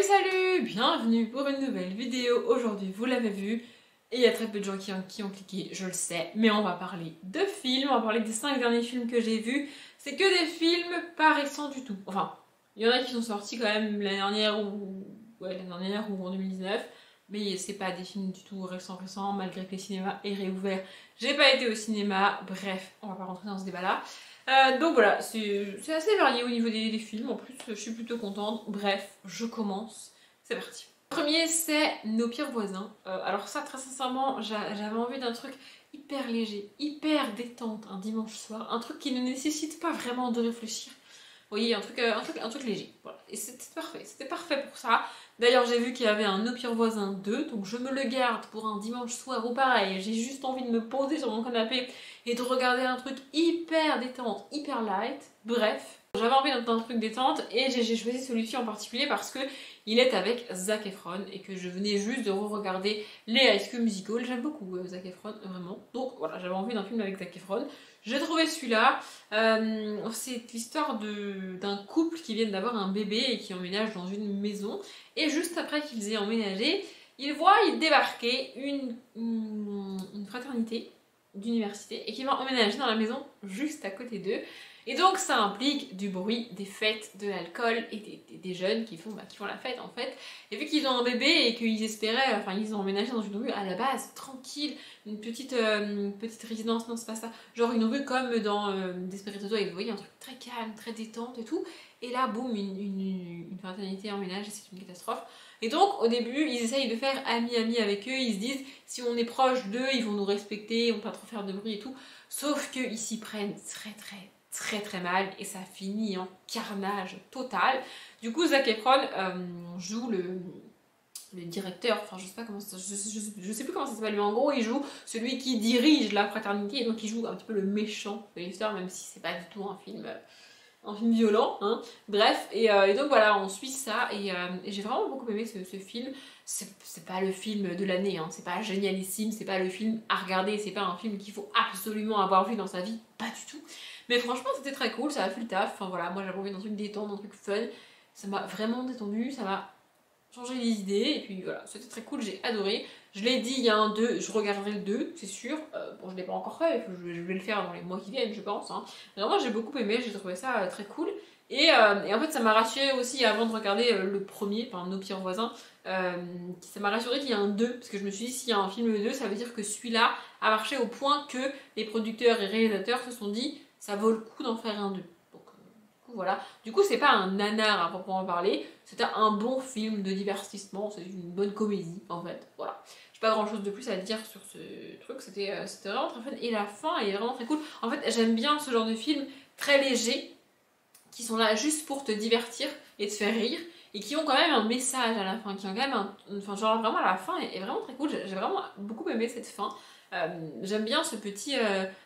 Salut, bienvenue pour une nouvelle vidéo. Aujourd'hui, vous l'avez vu, et il y a très peu de gens qui ont cliqué, je le sais, mais on va parler de films, on va parler des 5 derniers films que j'ai vus. C'est que des films pas récents du tout. Enfin, il y en a qui sont sortis quand même l'année dernière ou en 2019, mais c'est pas des films du tout récents, malgré que les cinémas aient réouvert. J'ai pas été au cinéma, bref, on va pas rentrer dans ce débat-là. Donc voilà, c'est assez varié au niveau des films, en plus je suis plutôt contente. Bref, je commence, c'est parti. Le premier c'est Nos pires voisins. Alors ça très sincèrement, j'avais envie d'un truc hyper léger, hyper détente un dimanche soir, un truc qui ne nécessite pas vraiment de réfléchir. Vous voyez, un truc léger, voilà. Et c'était parfait pour ça. D'ailleurs, j'ai vu qu'il y avait un Nos pires voisins 2, donc je me le garde pour un dimanche soir ou pareil. J'ai juste envie de me poser sur mon canapé et de regarder un truc hyper détente, hyper light. Bref, j'avais envie d'un truc détente et j'ai choisi celui-ci en particulier parce que il est avec Zac Efron et que je venais juste de re-regarder les High School Musical. J'aime beaucoup Zac Efron, vraiment. Donc voilà, j'avais envie d'un film avec Zac Efron. J'ai trouvé celui-là. C'est l'histoire d'un couple qui viennent d'avoir un bébé et qui emménage dans une maison. Et juste après qu'ils aient emménagé, ils voient débarquer une fraternité d'université et qui va emménager dans la maison juste à côté d'eux. Et donc ça implique du bruit, des fêtes, de l'alcool et des jeunes qui font la fête en fait. Et vu qu'ils ont un bébé et qu'ils espéraient, enfin ils ont emménagé dans une rue à la base tranquille, une petite résidence, non c'est pas ça, genre une rue comme dans Despacito, et vous voyez un truc très calme, très détente et tout. Et là boum, une fraternité emménage et c'est une catastrophe. Et donc au début ils essayent de faire ami-ami avec eux, ils se disent si on est proche d'eux ils vont nous respecter, on peut pas trop faire de bruit et tout. Sauf qu'ils s'y prennent très mal et ça finit en carnage total. Du coup Zac Efron joue le directeur, enfin je sais pas comment ça, je sais plus comment ça s'appelle, mais en gros il joue celui qui dirige la fraternité et donc il joue un petit peu le méchant de l'histoire, même si c'est pas du tout un film violent, hein. Bref, et donc voilà, on suit ça et j'ai vraiment beaucoup aimé ce film. C'est pas le film de l'année, hein. C'est pas génialissime, c'est pas le film à regarder, c'est pas un film qu'il faut absolument avoir vu dans sa vie, pas du tout. Mais franchement c'était très cool, ça a fait le taf, enfin voilà, moi j'avais envie d'un truc détente, d'un truc fun, ça m'a vraiment détendu, ça m'a changé les idées, et puis voilà, c'était très cool, j'ai adoré. Je l'ai dit, il y a un 2, je regarderai le 2, c'est sûr. Bon, je l'ai pas encore fait, je vais le faire dans les mois qui viennent, je pense. Hein. Vraiment, j'ai beaucoup aimé, j'ai trouvé ça très cool. Et en fait, ça m'a rassuré aussi avant de regarder le premier, enfin Nos pires voisins. Ça m'a rassuré qu'il y a un 2, parce que je me suis dit, s'il y a un film 2, ça veut dire que celui-là a marché au point que les producteurs et réalisateurs se sont dit, ça vaut le coup d'en faire un 2. Voilà. Du coup, c'est pas un nanar à proprement parler, c'était un bon film de divertissement, c'est une bonne comédie en fait. Voilà. J'ai pas grand chose de plus à dire sur ce truc, c'était vraiment très fun et la fin est vraiment très cool. En fait, j'aime bien ce genre de films très légers qui sont là juste pour te divertir et te faire rire et qui ont quand même un message à la fin, qui ont quand même enfin, genre vraiment la fin est vraiment très cool. J'ai vraiment beaucoup aimé cette fin. J'aime bien ce petit.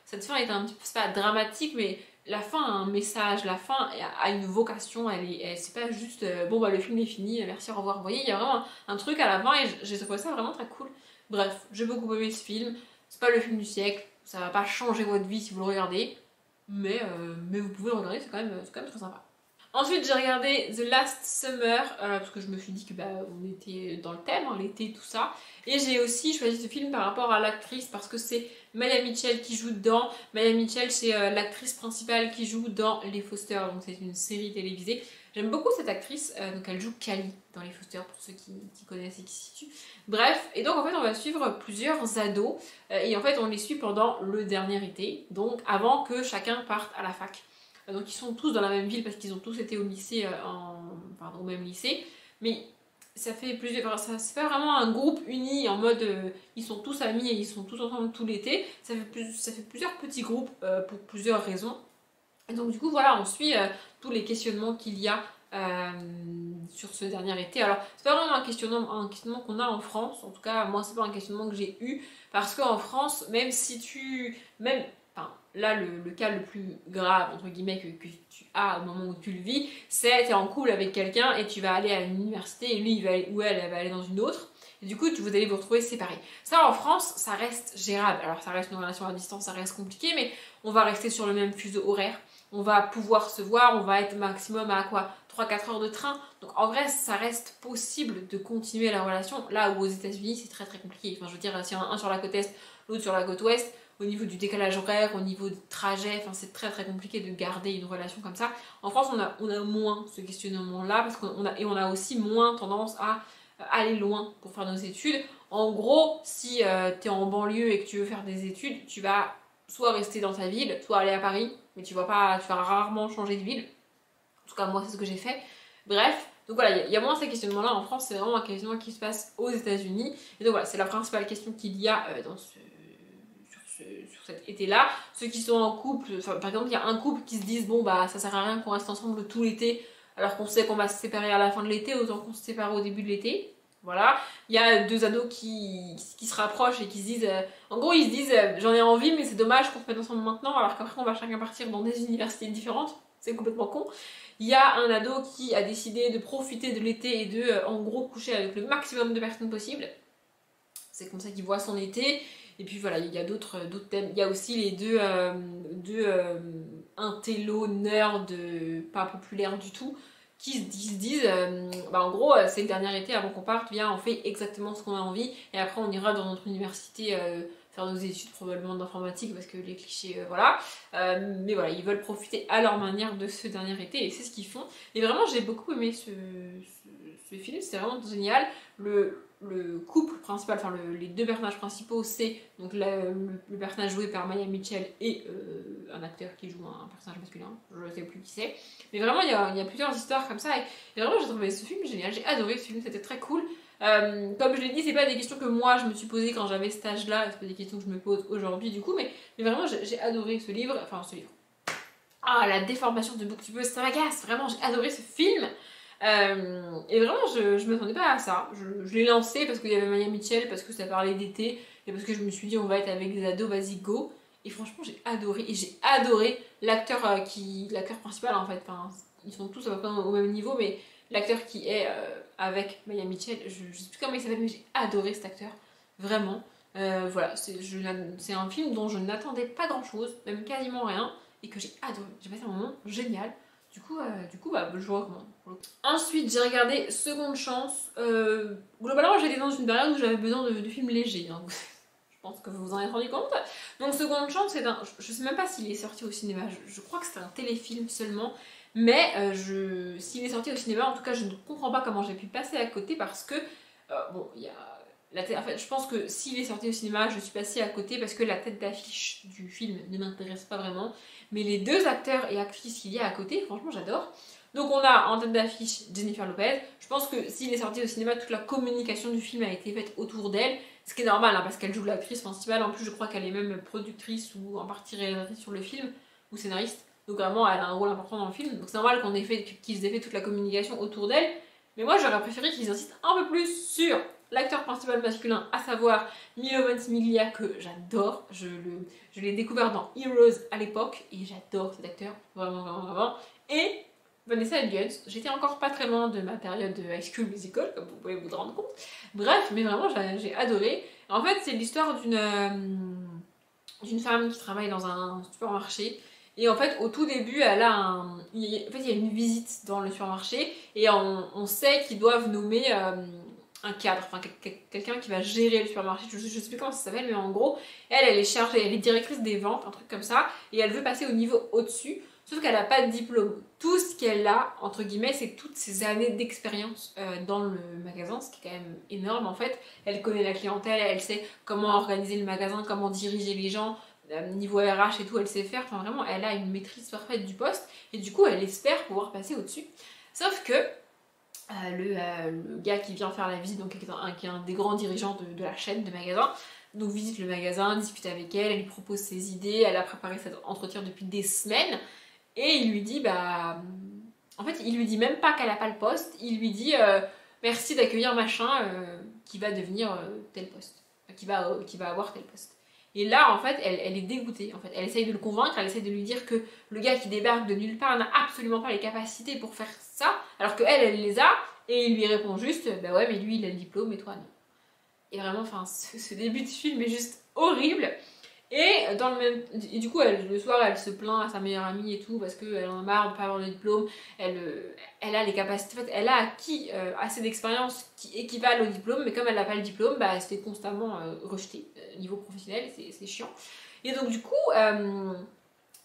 Cette fin est un petit peu, c'est pas dramatique, mais la fin a un message, la fin a une vocation, c'est pas juste bon bah le film est fini, merci, au revoir. Vous voyez, il y a vraiment un truc à la fin et j'ai trouvé ça vraiment très cool. Bref, j'ai beaucoup aimé ce film, c'est pas le film du siècle, ça va pas changer votre vie si vous le regardez, mais vous pouvez le regarder, c'est quand même très sympa. Ensuite, j'ai regardé The Last Summer, parce que je me suis dit que on était dans le thème, hein, l'été, tout ça. Et j'ai aussi choisi ce film par rapport à l'actrice, parce que c'est Maya Mitchell qui joue dedans. Maya Mitchell, c'est l'actrice principale qui joue dans Les Foster, donc c'est une série télévisée. J'aime beaucoup cette actrice, donc elle joue Callie dans Les Foster, pour ceux qui connaissent et qui s'y situent. Bref, et donc en fait on va suivre plusieurs ados, et en fait on les suit pendant le dernier été, donc avant que chacun parte à la fac. Donc ils sont tous dans la même ville parce qu'ils ont tous été au lycée, au même lycée, mais ça fait vraiment un groupe uni en mode ils sont tous amis et ils sont tous ensemble tout l'été. Ça fait plusieurs petits groupes pour plusieurs raisons. Et donc du coup voilà, on suit tous les questionnements qu'il y a sur ce dernier été. Alors c'est pas vraiment un questionnement qu'on a en France, en tout cas moi c'est pas un questionnement que j'ai eu, parce qu'en France, même si là, le cas le plus grave, entre guillemets, que tu as au moment où tu le vis, c'est t'es en couple avec quelqu'un et tu vas aller à une université et lui, elle va aller dans une autre. Et du coup, vous allez vous retrouver séparés. Ça, en France, ça reste gérable. Alors, ça reste une relation à distance, ça reste compliqué, mais on va rester sur le même fuseau horaire. On va pouvoir se voir, on va être maximum à quoi 3-4 heures de train. Donc en vrai, ça reste possible de continuer la relation. Là où aux États-Unis, c'est très très compliqué. Enfin, je veux dire, s'il y en a un sur la côte est, l'autre sur la côte ouest, au niveau du décalage horaire, au niveau du trajet, enfin, c'est très très compliqué de garder une relation comme ça. En France, on a moins ce questionnement-là, parce qu'on a aussi moins tendance à aller loin pour faire nos études. En gros, si tu es en banlieue et que tu veux faire des études, tu vas soit rester dans ta ville, soit aller à Paris, mais tu vas rarement changer de ville. En tout cas, moi, c'est ce que j'ai fait. Bref, donc voilà, il y a moins ces questionnements-là. En France, c'est vraiment un questionnement qui se passe aux États-Unis. Et donc voilà, c'est la principale question qu'il y a sur cet été-là. Ceux qui sont en couple, par exemple, il y a un couple qui se disent bon, bah ça sert à rien qu'on reste ensemble tout l'été, alors qu'on sait qu'on va se séparer à la fin de l'été, autant qu'on se sépare au début de l'été. Voilà, il y a deux ados qui se rapprochent et qui se disent, en gros ils se disent j'en ai envie mais c'est dommage qu'on se mette ensemble maintenant alors qu'après on va chacun partir dans des universités différentes, c'est complètement con. Il y a un ado qui a décidé de profiter de l'été et de en gros coucher avec le maximum de personnes possible. C'est comme ça qu'il voit son été. Et puis voilà, il y a d'autres thèmes. Il y a aussi les deux intello nerds pas populaires du tout qui se disent bah en gros c'est le dernier été avant qu'on parte, viens on fait exactement ce qu'on a envie et après on ira dans notre université faire nos études probablement d'informatique parce que les clichés voilà mais voilà ils veulent profiter à leur manière de ce dernier été et c'est ce qu'ils font et vraiment j'ai beaucoup aimé ce film, c'était vraiment génial. Le couple principal, enfin les deux personnages principaux, c'est donc le personnage joué par Maya Mitchell et un acteur qui joue un personnage masculin, je ne sais plus qui c'est. Mais vraiment, il y a plusieurs histoires comme ça et vraiment, j'ai trouvé ce film génial, j'ai adoré ce film, c'était très cool. Comme je l'ai dit, c'est pas des questions que moi je me suis posées quand j'avais cet âge-là, c'est pas des questions que je me pose aujourd'hui du coup, mais vraiment, j'ai adoré ce livre, enfin ce livre. Ah, la déformation de Booktube, ça m'agace, vraiment, j'ai adoré ce film. Et vraiment, je m'attendais pas à ça. Je l'ai lancé parce qu'il y avait Maya Mitchell, parce que ça parlait d'été, et parce que je me suis dit on va être avec des ados, vas-y go. Et franchement, j'ai adoré. Et j'ai adoré l'acteur l'acteur principal en fait. Enfin, ils sont tous à peu près au même niveau, mais l'acteur qui est avec Maya Mitchell, je sais plus comment il s'appelle, mais j'ai adoré cet acteur. Vraiment. Voilà, c'est un film dont je n'attendais pas grand chose, même quasiment rien, et que j'ai adoré. J'ai passé un moment génial. Du coup, bah, je vous recommande. Ensuite, j'ai regardé Seconde Chance. Globalement, j'étais dans une période où j'avais besoin de films légers. Hein. Je pense que vous vous en êtes rendu compte. Donc, Seconde Chance, c'est un. Je sais même pas s'il est sorti au cinéma. Je crois que c'est un téléfilm seulement. Mais s'il est sorti au cinéma, en tout cas, je ne comprends pas comment j'ai pu passer à côté parce que. Bon, il y a. En fait, je pense que s'il est sorti au cinéma, je suis passée à côté parce que la tête d'affiche du film ne m'intéresse pas vraiment. Mais les deux acteurs et actrices qu'il y a à côté, franchement, j'adore. Donc on a en tête d'affiche Jennifer Lopez. Je pense que s'il est sorti au cinéma, toute la communication du film a été faite autour d'elle. Ce qui est normal, hein, parce qu'elle joue l'actrice principale. En plus, je crois qu'elle est même productrice ou en partie réalisatrice sur le film, ou scénariste. Donc vraiment, elle a un rôle important dans le film. Donc c'est normal qu'ils aient fait toute la communication autour d'elle. Mais moi, j'aurais préféré qu'ils insistent un peu plus sur l'acteur principal masculin, à savoir Milo Ventimiglia, que j'adore. Je l'ai découvert dans Heroes à l'époque et j'adore cet acteur, vraiment, vraiment, vraiment. Et Vanessa Hudgens, j'étais encore pas très loin de ma période de High School Musical, comme vous pouvez vous rendre compte. Bref, mais vraiment, j'ai adoré. En fait, c'est l'histoire d'une femme qui travaille dans un supermarché. Et en fait, au tout début, elle a il y a une visite dans le supermarché et on sait qu'ils doivent nommer un cadre, enfin quelqu'un qui va gérer le supermarché, je sais plus comment ça s'appelle, mais en gros, elle est chargée, elle est directrice des ventes, un truc comme ça, et elle veut passer au niveau au-dessus, sauf qu'elle n'a pas de diplôme. Tout ce qu'elle a, entre guillemets, c'est toutes ces années d'expérience dans le magasin, ce qui est quand même énorme en fait. Elle connaît la clientèle, elle sait comment organiser le magasin, comment diriger les gens, niveau RH et tout, elle sait faire, enfin vraiment, elle a une maîtrise parfaite du poste, et du coup, elle espère pouvoir passer au-dessus. Sauf que le gars qui vient faire la visite, donc qui est un des grands dirigeants de la chaîne de magasins, donc visite le magasin, discute avec elle, elle lui propose ses idées, elle a préparé cet entretien depuis des semaines, et il lui dit, bah... En fait, il lui dit même pas qu'elle a pas le poste, il lui dit merci d'accueillir machin qui va devenir tel poste, qui va avoir tel poste. Et là, en fait, elle est dégoûtée. En fait, elle essaye de le convaincre, elle essaye de lui dire que le gars qui débarque de nulle part n'a absolument pas les capacités pour faire ça, alors qu'elle les a, et il lui répond juste, bah ouais, mais lui, il a le diplôme, et toi, non. Et vraiment, enfin, ce début de film est juste horrible. Et du coup, le soir, elle se plaint à sa meilleure amie et tout parce qu'elle en a marre de ne pas avoir de diplôme. Elle a les capacités, en fait, elle a acquis assez d'expérience qui équivalent au diplôme, mais comme elle n'a pas le diplôme, bah, elle se fait constamment rejeter niveau professionnel, c'est chiant. Et donc, du coup,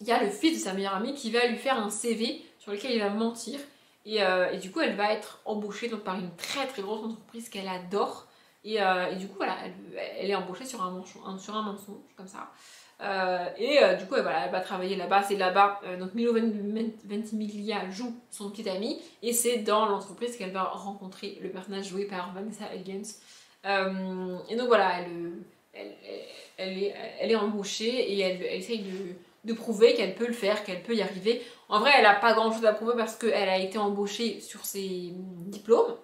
il y a le fils de sa meilleure amie qui va lui faire un CV sur lequel il va mentir. Et du coup, elle va être embauchée donc, par une très très grosse entreprise qu'elle adore. Et du coup, voilà, elle est embauchée sur un mensonge, comme ça. Du coup, voilà, elle va travailler là-bas. C'est là-bas, donc Milo Ventimiglia joue son petit ami. Et c'est dans l'entreprise qu'elle va rencontrer le personnage joué par Vanessa Hudgens. Et donc voilà, elle est embauchée et elle essaye de prouver qu'elle peut le faire, qu'elle peut y arriver. En vrai, elle n'a pas grand-chose à prouver parce qu'elle a été embauchée sur ses diplômes.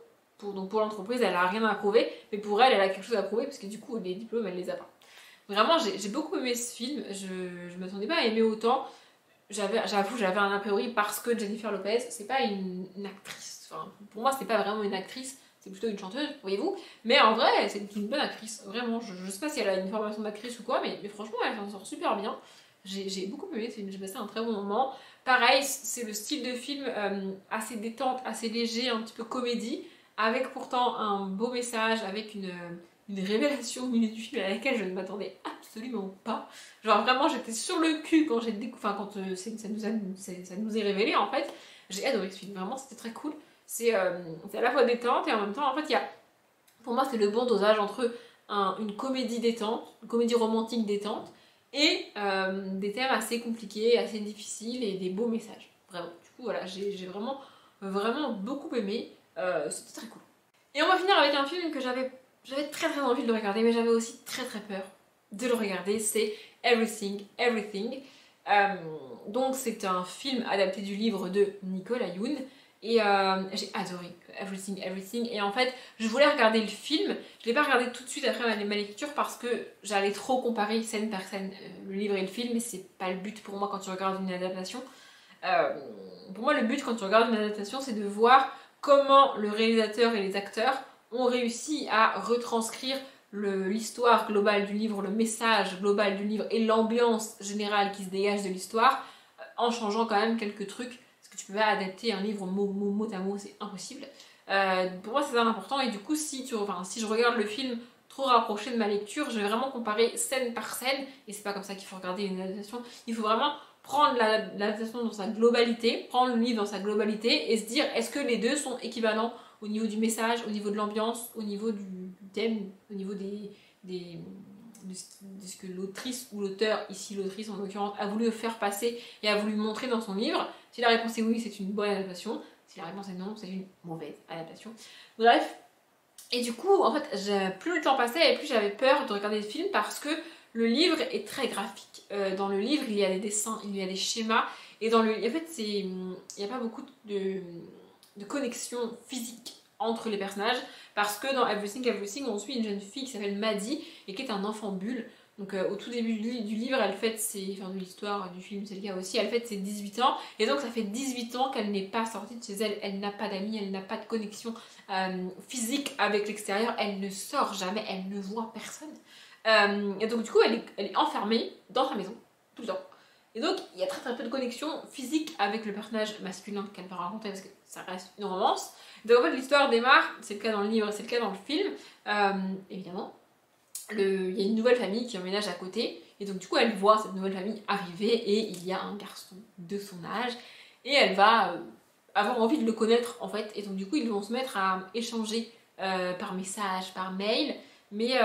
Donc pour l'entreprise, elle a rien à prouver, mais pour elle, elle a quelque chose à prouver parce que du coup, les diplômes, elle les a pas. Vraiment, j'ai beaucoup aimé ce film. Je me m'attendais pas à aimer autant. J'avoue, j'avais un a priori parce que Jennifer Lopez, c'est pas une actrice. Enfin, pour moi, c'est pas vraiment une actrice, c'est plutôt une chanteuse, voyez-vous. Mais en vrai, c'est une bonne actrice. Vraiment, je sais pas si elle a une formation d'actrice ou quoi, mais franchement, elle s'en sort super bien. J'ai beaucoup aimé ce film, j'ai passé un très bon moment. Pareil, c'est le style de film assez détente, assez léger, un petit peu comédie, avec pourtant un beau message, avec une révélation au milieu du film à laquelle je ne m'attendais absolument pas. Genre vraiment, j'étais sur le cul quand j'ai découvert, enfin quand ça nous est révélé en fait. J'ai adoré ce film, vraiment, c'était très cool. C'est à la fois détente et en même temps, en fait, pour moi, c'est le bon dosage entre une comédie détente, une comédie romantique détente, et des thèmes assez compliqués, assez difficiles et des beaux messages. Vraiment. Du coup, voilà, j'ai vraiment beaucoup aimé. C'était très cool. Et on va finir avec un film que j'avais très très envie de le regarder, mais j'avais aussi très très peur de le regarder. C'est Everything, Everything. Donc c'est un film adapté du livre de Nicolas Yoon. Et j'ai adoré Everything, Everything. Et en fait, je voulais regarder le film. Je l'ai pas regardé tout de suite après ma lecture parce que j'allais trop comparer scène par scène le livre et le film. Et c'est pas le but pour moi quand tu regardes une adaptation. Pour moi, le but quand tu regardes une adaptation, c'est de voir comment le réalisateur et les acteurs ont réussi à retranscrire l'histoire globale du livre, le message global du livre et l'ambiance générale qui se dégage de l'histoire en changeant quand même quelques trucs parce que tu peux pas adapter un livre mot à mot, c'est impossible. Pour moi c'est ça important et du coup si je regarde le film trop rapproché de ma lecture, je vais vraiment comparer scène par scène et c'est pas comme ça qu'il faut regarder une adaptation, il faut vraiment prendre l'adaptation dans sa globalité, prendre le livre dans sa globalité et se dire est-ce que les deux sont équivalents au niveau du message, au niveau de l'ambiance, au niveau du thème, au niveau de ce que l'autrice ou l'auteur, ici l'autrice en l'occurrence, a voulu faire passer et a voulu montrer dans son livre. Si la réponse est oui, c'est une bonne adaptation. Si la réponse est non, c'est une mauvaise adaptation. Bref. Et du coup, en fait, plus le temps passait et plus j'avais peur de regarder le film parce que le livre est très graphique. Dans le livre, il y a des dessins, il y a des schémas. Et en fait, il n'y a pas beaucoup de connexion physique entre les personnages parce que dans Everything Everything on suit une jeune fille qui s'appelle Maddie et qui est un enfant bulle. Donc au tout début du livre, elle fête de l'histoire du film, c'est le cas aussi, elle fête ses 18 ans et donc ça fait 18 ans qu'elle n'est pas sortie de chez elle, elle n'a pas d'amis, elle n'a pas de connexion physique avec l'extérieur, elle ne sort jamais, elle ne voit personne. Et donc du coup elle est enfermée dans sa maison tout le temps. Et donc, il y a très très peu de connexion physique avec le personnage masculin qu'elle va rencontrer parce que ça reste une romance. Donc en fait, l'histoire démarre, c'est le cas dans le livre, c'est le cas dans le film, évidemment. Il y a une nouvelle famille qui emménage à côté, et donc du coup, elle voit cette nouvelle famille arriver, et il y a un garçon de son âge, et elle va avoir envie de le connaître en fait, et donc du coup, ils vont se mettre à échanger par message, par mail, mais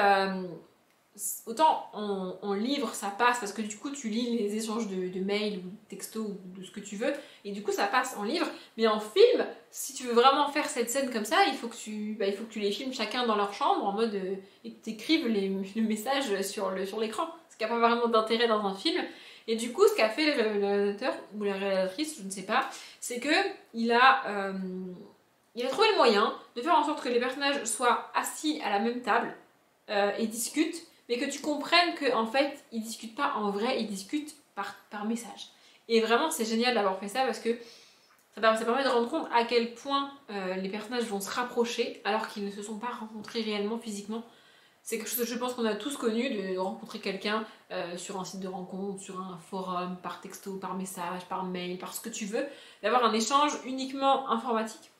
autant en livre ça passe parce que du coup tu lis les échanges de mails ou de textos ou de ce que tu veux et du coup ça passe en livre, mais en film si tu veux vraiment faire cette scène comme ça il faut que tu les filmes chacun dans leur chambre en mode et que tu écrives le message sur l'écran, ce qui n'a pas vraiment d'intérêt dans un film. Et du coup ce qu'a fait le réalisateur ou la réalisatrice, je ne sais pas, c'est que il a trouvé le moyen de faire en sorte que les personnages soient assis à la même table et discutent, mais que tu comprennes qu'en fait, ils discutent pas en vrai, ils discutent par message. Et vraiment, c'est génial d'avoir fait ça parce que ça permet de rendre compte à quel point les personnages vont se rapprocher alors qu'ils ne se sont pas rencontrés réellement physiquement. C'est quelque chose que je pense qu'on a tous connu, de rencontrer quelqu'un sur un site de rencontre, sur un forum, par texto, par message, par mail, par ce que tu veux, d'avoir un échange uniquement informatique,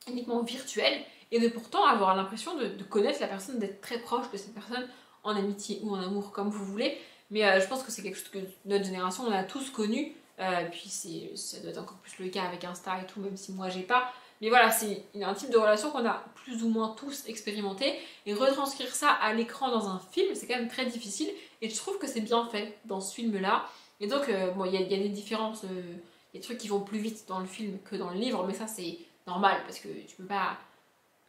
uniquement virtuel, et de pourtant avoir l'impression de connaître la personne, d'être très proche de cette personne, en amitié ou en amour, comme vous voulez. Mais je pense que c'est quelque chose que notre génération, on a tous connu, puis ça doit être encore plus le cas avec Insta et tout, même si moi j'ai pas. Mais voilà, c'est un type de relation qu'on a plus ou moins tous expérimenté. Et retranscrire ça à l'écran dans un film, c'est quand même très difficile. Et je trouve que c'est bien fait dans ce film-là. Et donc, bon, il y a des différences, il y a des trucs qui vont plus vite dans le film que dans le livre, mais ça c'est normal parce que tu peux pas.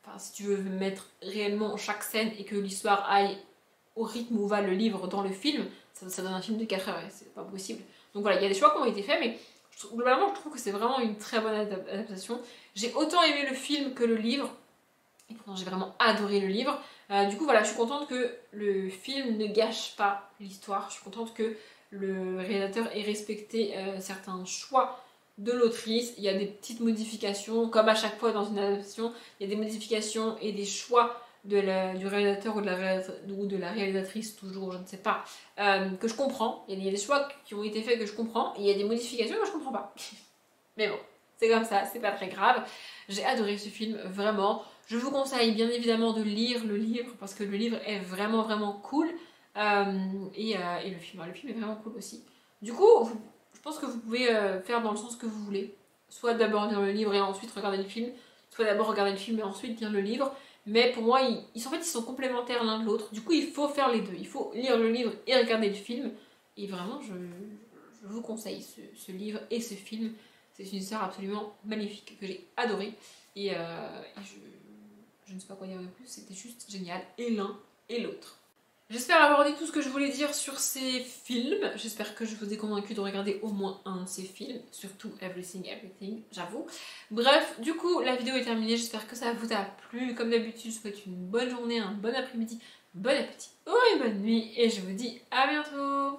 Enfin, si tu veux mettre réellement chaque scène et que l'histoire aille au rythme où va le livre dans le film, ça donne un film de 4 heures et c'est pas possible. Donc voilà, il y a des choix qui ont été faits, mais globalement, je trouve que c'est vraiment une très bonne adaptation. J'ai autant aimé le film que le livre, et pourtant j'ai vraiment adoré le livre. Du coup, voilà, je suis contente que le film ne gâche pas l'histoire. Je suis contente que le réalisateur ait respecté certains choix de l'autrice. Il y a des petites modifications, comme à chaque fois dans une adaptation, il y a des modifications et des choix du réalisateur ou de la réalisatrice, toujours, je ne sais pas, que je comprends. Il y a des choix qui ont été faits que je comprends, et il y a des modifications que je comprends pas. Mais bon, c'est comme ça, c'est pas très grave. J'ai adoré ce film, vraiment. Je vous conseille bien évidemment de lire le livre, parce que le livre est vraiment vraiment cool. Et le film est vraiment cool aussi. Du coup, je pense que vous pouvez faire dans le sens que vous voulez. Soit d'abord lire le livre et ensuite regarder le film, soit d'abord regarder le film et ensuite lire le livre. Mais pour moi, ils sont complémentaires l'un de l'autre. Du coup, il faut faire les deux. Il faut lire le livre et regarder le film. Et vraiment, je vous conseille ce livre et ce film. C'est une histoire absolument magnifique que j'ai adorée. Et je ne sais pas quoi dire de plus. C'était juste génial. Et l'un et l'autre. J'espère avoir dit tout ce que je voulais dire sur ces films. J'espère que je vous ai convaincu de regarder au moins un de ces films. Surtout Everything, Everything, j'avoue. Bref, du coup, la vidéo est terminée. J'espère que ça vous a plu. Comme d'habitude, je vous souhaite une bonne journée, un bon après-midi, bon appétit ou une bonne nuit. Et je vous dis à bientôt.